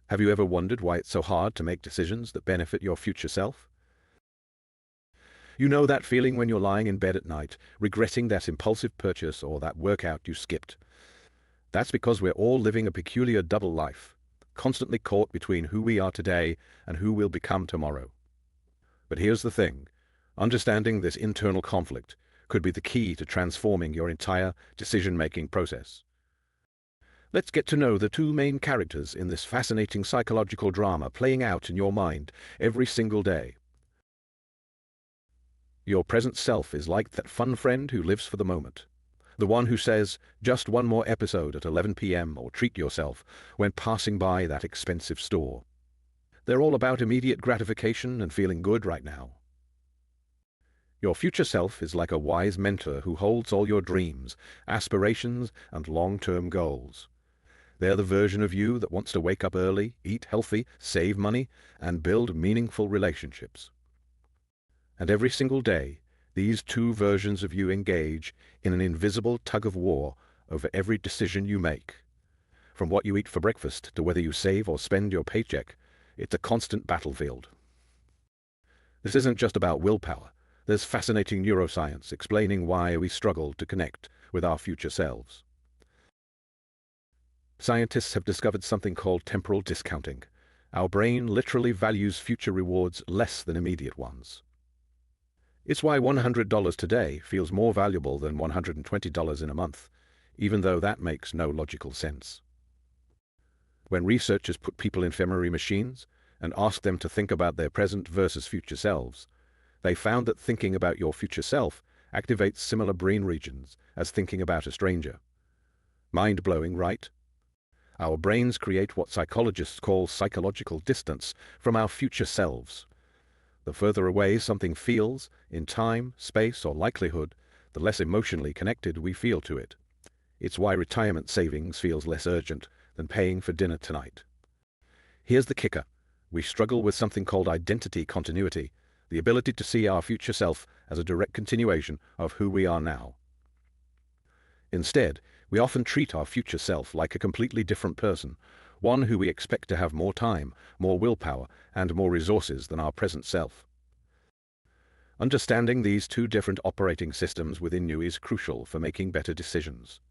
Have you ever wondered why it's so hard to make decisions that benefit your future self? You know that feeling when you're lying in bed at night, regretting that impulsive purchase or that workout you skipped. That's because we're all living a peculiar double life, constantly caught between who we are today and who we'll become tomorrow. But here's the thing. Understanding this internal conflict could be the key to transforming your entire decision-making process. Let's get to know the two main characters in this fascinating psychological drama playing out in your mind every single day. Your present self is like that fun friend who lives for the moment. The one who says, just one more episode at 11 p.m. or treat yourself when passing by that expensive store. They're all about immediate gratification and feeling good right now. Your future self is like a wise mentor who holds all your dreams, aspirations, and long-term goals. They're the version of you that wants to wake up early, eat healthy, save money, and build meaningful relationships. And every single day, these two versions of you engage in an invisible tug-of-war over every decision you make. From what you eat for breakfast to whether you save or spend your paycheck, it's a constant battlefield. This isn't just about willpower. There's fascinating neuroscience explaining why we struggle to connect with our future selves. Scientists have discovered something called temporal discounting. Our brain literally values future rewards less than immediate ones. It's why $100 today feels more valuable than $120 in a month, even though that makes no logical sense. When researchers put people in fMRI machines and asked them to think about their present versus future selves, they found that thinking about your future self activates similar brain regions as thinking about a stranger. Mind-blowing, right? Our brains create what psychologists call psychological distance from our future selves. The further away something feels, in time, space, or likelihood, the less emotionally connected we feel to it. It's why retirement savings feels less urgent than paying for dinner tonight. Here's the kicker. We struggle with something called identity continuity, the ability to see our future self as a direct continuation of who we are now. Instead, we often treat our future self like a completely different person, one who we expect to have more time, more willpower, and more resources than our present self. Understanding these two different operating systems within you is crucial for making better decisions.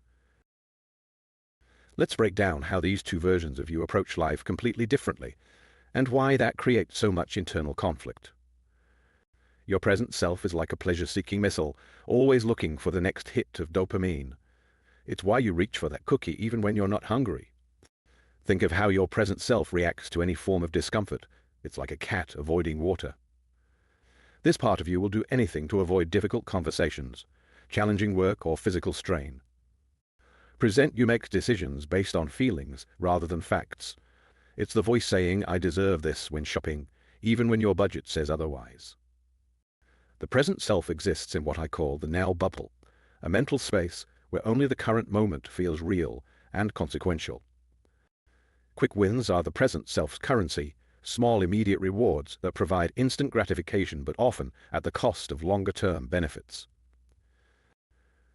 Let's break down how these two versions of you approach life completely differently, and why that creates so much internal conflict. Your present self is like a pleasure-seeking missile, always looking for the next hit of dopamine. It's why you reach for that cookie even when you're not hungry. Think of how your present self reacts to any form of discomfort. It's like a cat avoiding water. This part of you will do anything to avoid difficult conversations, challenging work, or physical strain. Present you make decisions based on feelings rather than facts. It's the voice saying, "I deserve this," when shopping, even when your budget says otherwise. The present self exists in what I call the now bubble, a mental space where only the current moment feels real and consequential. Quick wins are the present self's currency, small immediate rewards that provide instant gratification but often at the cost of longer-term benefits.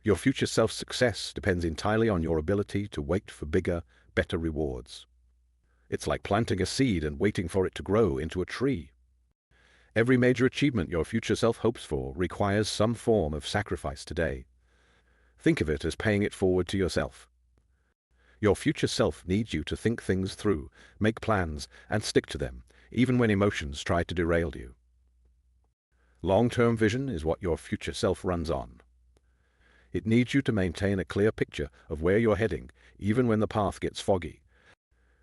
Your future self's success depends entirely on your ability to wait for bigger, better rewards. It's like planting a seed and waiting for it to grow into a tree. Every major achievement your future self hopes for requires some form of sacrifice today. Think of it as paying it forward to yourself. Your future self needs you to think things through, make plans, and stick to them, even when emotions try to derail you. Long-term vision is what your future self runs on. It needs you to maintain a clear picture of where you're heading, even when the path gets foggy.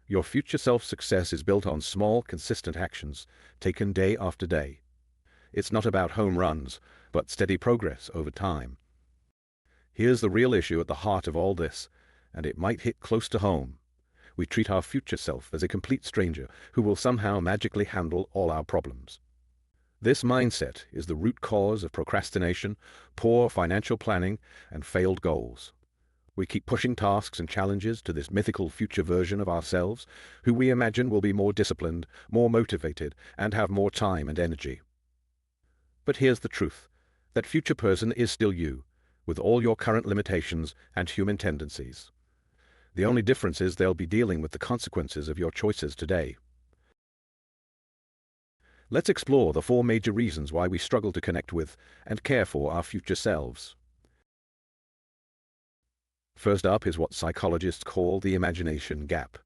Your future self's success is built on small, consistent actions, taken day after day. It's not about home runs, but steady progress over time. Here's the real issue at the heart of all this, and it might hit close to home. We treat our future self as a complete stranger who will somehow magically handle all our problems. This mindset is the root cause of procrastination, poor financial planning, and failed goals. We keep pushing tasks and challenges to this mythical future version of ourselves, who we imagine will be more disciplined, more motivated, and have more time and energy. But here's the truth. That future person is still you, with all your current limitations and human tendencies. The only difference is they'll be dealing with the consequences of your choices today. Let's explore the 4 major reasons why we struggle to connect with and care for our future selves. First up is what psychologists call the imagination gap.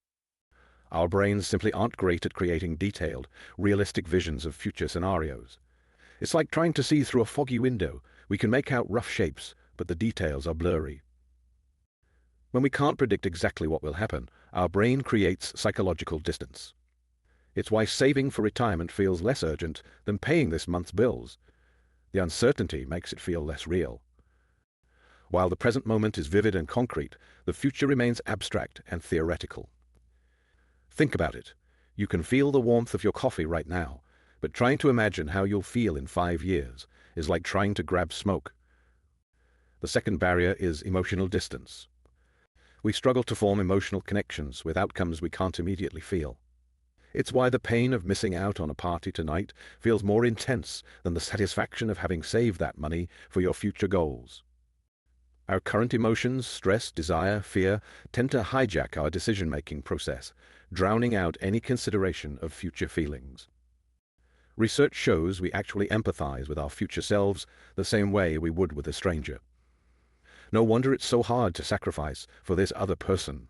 Our brains simply aren't great at creating detailed, realistic visions of future scenarios. It's like trying to see through a foggy window. We can make out rough shapes, but the details are blurry. When we can't predict exactly what will happen, our brain creates psychological distance. It's why saving for retirement feels less urgent than paying this month's bills. The uncertainty makes it feel less real. While the present moment is vivid and concrete, the future remains abstract and theoretical. Think about it. You can feel the warmth of your coffee right now, but trying to imagine how you'll feel in 5 years is like trying to grab smoke. The second barrier is emotional distance. We struggle to form emotional connections with outcomes we can't immediately feel. It's why the pain of missing out on a party tonight feels more intense than the satisfaction of having saved that money for your future goals. Our current emotions, stress, desire, fear, tend to hijack our decision-making process, drowning out any consideration of future feelings. Research shows we actually empathize with our future selves the same way we would with a stranger. No wonder it's so hard to sacrifice for this other person.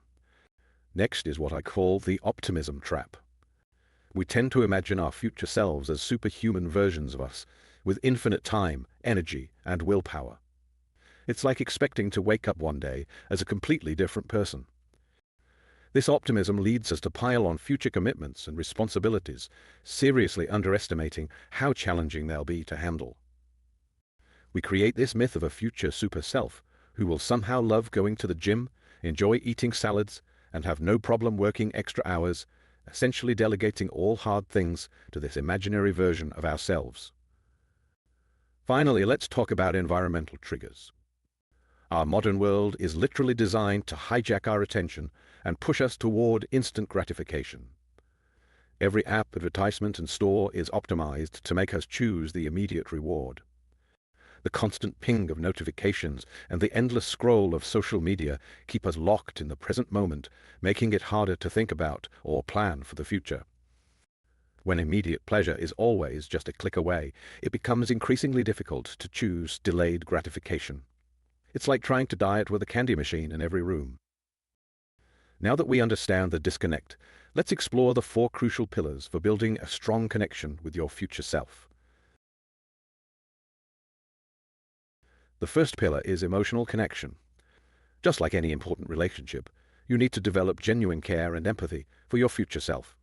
Next is what I call the optimism trap. We tend to imagine our future selves as superhuman versions of us, with infinite time, energy, and willpower. It's like expecting to wake up one day as a completely different person. This optimism leads us to pile on future commitments and responsibilities, seriously underestimating how challenging they'll be to handle. We create this myth of a future super self who will somehow love going to the gym, enjoy eating salads, and have no problem working extra hours, essentially delegating all hard things to this imaginary version of ourselves. Finally, let's talk about environmental triggers. Our modern world is literally designed to hijack our attention and push us toward instant gratification. Every app, advertisement, and store is optimized to make us choose the immediate reward. The constant ping of notifications and the endless scroll of social media keep us locked in the present moment, making it harder to think about or plan for the future. When immediate pleasure is always just a click away, it becomes increasingly difficult to choose delayed gratification. It's like trying to diet with a candy machine in every room. Now that we understand the disconnect, let's explore the 4 crucial pillars for building a strong connection with your future self. The first pillar is emotional connection. Just like any important relationship, you need to develop genuine care and empathy for your future self.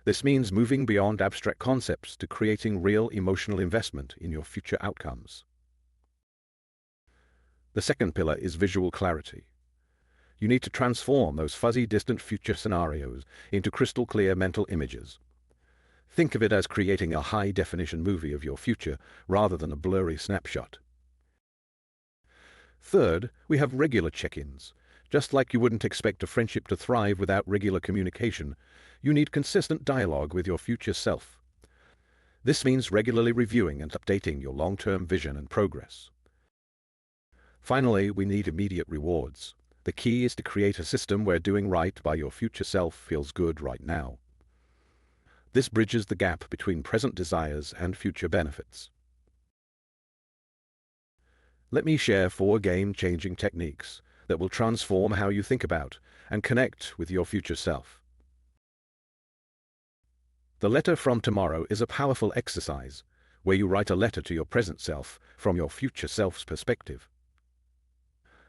This means moving beyond abstract concepts to creating real emotional investment in your future outcomes. The second pillar is visual clarity. You need to transform those fuzzy, distant future scenarios into crystal clear mental images. Think of it as creating a high-definition movie of your future rather than a blurry snapshot. Third, we have regular check-ins. Just like you wouldn't expect a friendship to thrive without regular communication, you need consistent dialogue with your future self. This means regularly reviewing and updating your long-term vision and progress. Finally, we need immediate rewards. The key is to create a system where doing right by your future self feels good right now. This bridges the gap between present desires and future benefits. Let me share 4 game-changing techniques that will transform how you think about and connect with your future self. The letter from tomorrow is a powerful exercise where you write a letter to your present self from your future self's perspective.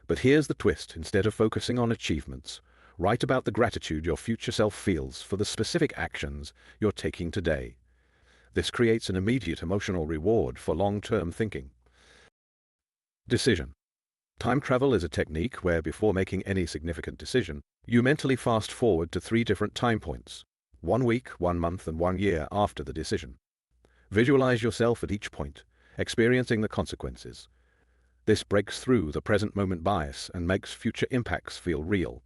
But here's the twist: instead of focusing on achievements, write about the gratitude your future self feels for the specific actions you're taking today. This creates an immediate emotional reward for long-term thinking. Decision. Time travel is a technique where, before making any significant decision, you mentally fast forward to 3 different time points: 1 week, 1 month, and 1 year after the decision. Visualize yourself at each point, experiencing the consequences. This breaks through the present moment bias and makes future impacts feel real.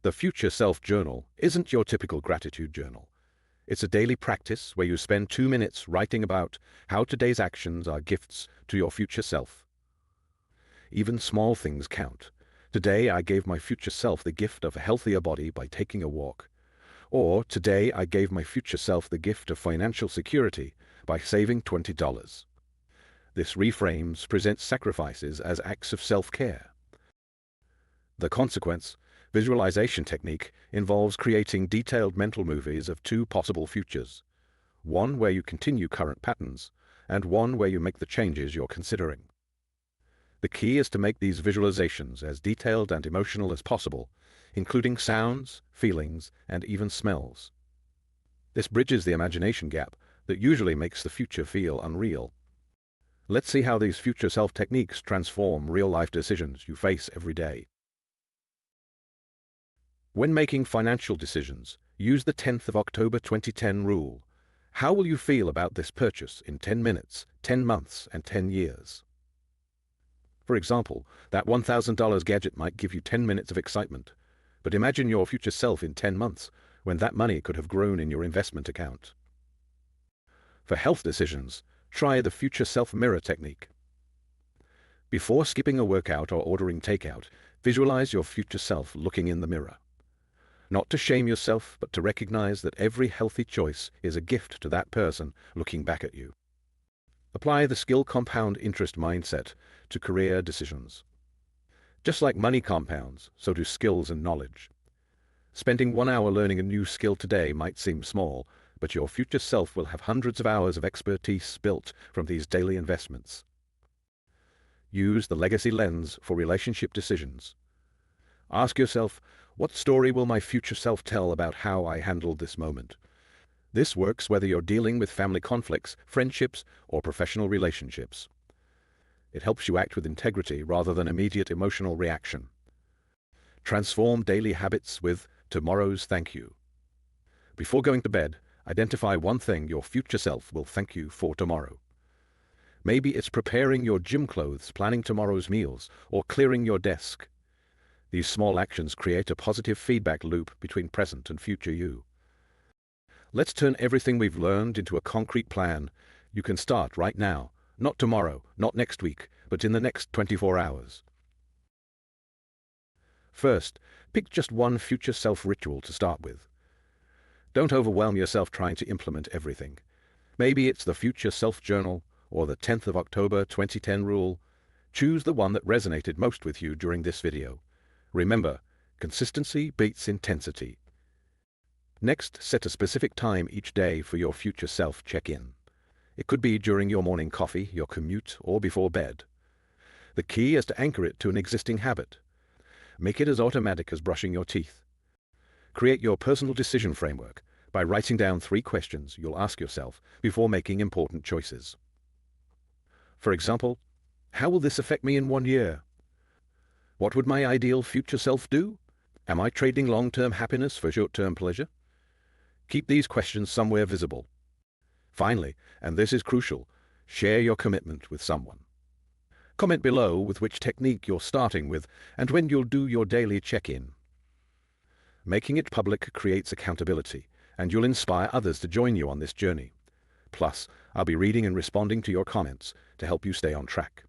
The Future Self Journal isn't your typical gratitude journal. It's a daily practice where you spend 2 minutes writing about how today's actions are gifts to your future self. Even small things count. Today I gave my future self the gift of a healthier body by taking a walk. Or, today I gave my future self the gift of financial security by saving $20. This reframes presents sacrifices as acts of self-care. The consequence, visualization technique, involves creating detailed mental movies of two possible futures. One where you continue current patterns, and one where you make the changes you're considering. The key is to make these visualizations as detailed and emotional as possible, including sounds, feelings, and even smells. This bridges the imagination gap that usually makes the future feel unreal. Let's see how these future self techniques transform real-life decisions you face every day. When making financial decisions, use the 10th of October 2010 rule. How will you feel about this purchase in 10 minutes, 10 months, and 10 years? For example, that $1,000 gadget might give you 10 minutes of excitement, but imagine your future self in 10 months, when that money could have grown in your investment account. For health decisions, try the future self mirror technique. Before skipping a workout or ordering takeout, visualize your future self looking in the mirror. Not to shame yourself, but to recognize that every healthy choice is a gift to that person looking back at you. Apply the skill compound interest mindset to career decisions. Just like money compounds, so do skills and knowledge. Spending 1 hour learning a new skill today might seem small, but your future self will have hundreds of hours of expertise built from these daily investments. Use the legacy lens for relationship decisions. Ask yourself, what story will my future self tell about how I handled this moment? This works whether you're dealing with family conflicts, friendships, or professional relationships. It helps you act with integrity rather than immediate emotional reaction. Transform daily habits with tomorrow's thank you. Before going to bed, identify one thing your future self will thank you for tomorrow. Maybe it's preparing your gym clothes, planning tomorrow's meals, or clearing your desk. These small actions create a positive feedback loop between present and future you. Let's turn everything we've learned into a concrete plan. You can start right now, not tomorrow, not next week, but in the next 24 hours. First, pick just one future self ritual to start with. Don't overwhelm yourself trying to implement everything. Maybe it's the future self journal or the 10th of October 2010 rule. Choose the one that resonated most with you during this video. Remember, consistency beats intensity. Next, set a specific time each day for your future self check-in. It could be during your morning coffee, your commute, or before bed. The key is to anchor it to an existing habit. Make it as automatic as brushing your teeth. Create your personal decision framework by writing down 3 questions you'll ask yourself before making important choices. For example, how will this affect me in 1 year? What would my ideal future self do? Am I trading long-term happiness for short-term pleasure? Keep these questions somewhere visible. Finally, and this is crucial, share your commitment with someone. Comment below with which technique you're starting with and when you'll do your daily check-in. Making it public creates accountability, and you'll inspire others to join you on this journey. Plus, I'll be reading and responding to your comments to help you stay on track.